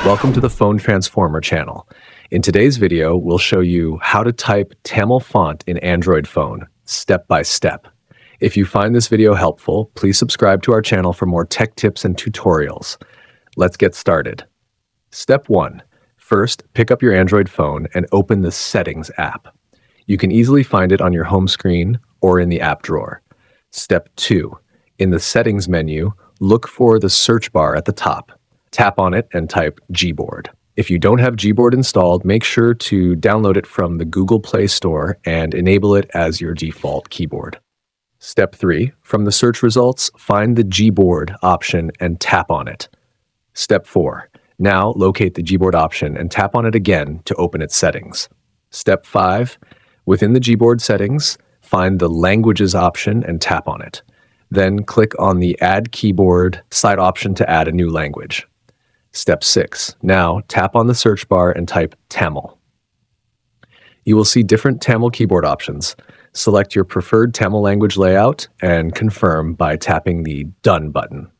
Welcome to the Phone Transformer channel. In today's video, we'll show you how to type Tamil font in Android phone, step by step. If you find this video helpful, please subscribe to our channel for more tech tips and tutorials. Let's get started. Step 1. First, pick up your Android phone and open the Settings app. You can easily find it on your home screen or in the app drawer. Step 2. In the Settings menu, look for the search bar at the top. Tap on it and type Gboard. If you don't have Gboard installed, make sure to download it from the Google Play Store and enable it as your default keyboard. Step 3. From the search results, find the Gboard option and tap on it. Step 4. Now locate the Gboard option and tap on it again to open its settings. Step 5. Within the Gboard settings, find the Languages option and tap on it. Then click on the Add Keyboard side option to add a new language. Step 6. Now tap on the search bar and type Tamil. You will see different Tamil keyboard options. Select your preferred Tamil language layout and confirm by tapping the Done button.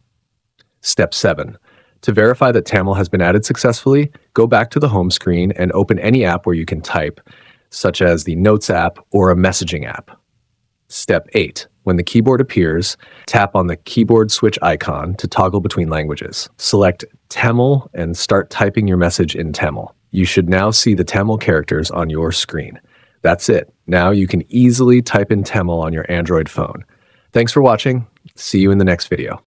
Step 7. To verify that Tamil has been added successfully, go back to the home screen and open any app where you can type, such as the Notes app or a messaging app. Step 8. When the keyboard appears, tap on the keyboard switch icon to toggle between languages. Select Tamil and start typing your message in Tamil. You should now see the Tamil characters on your screen. That's it. Now you can easily type in Tamil on your Android phone. Thanks for watching. See you in the next video.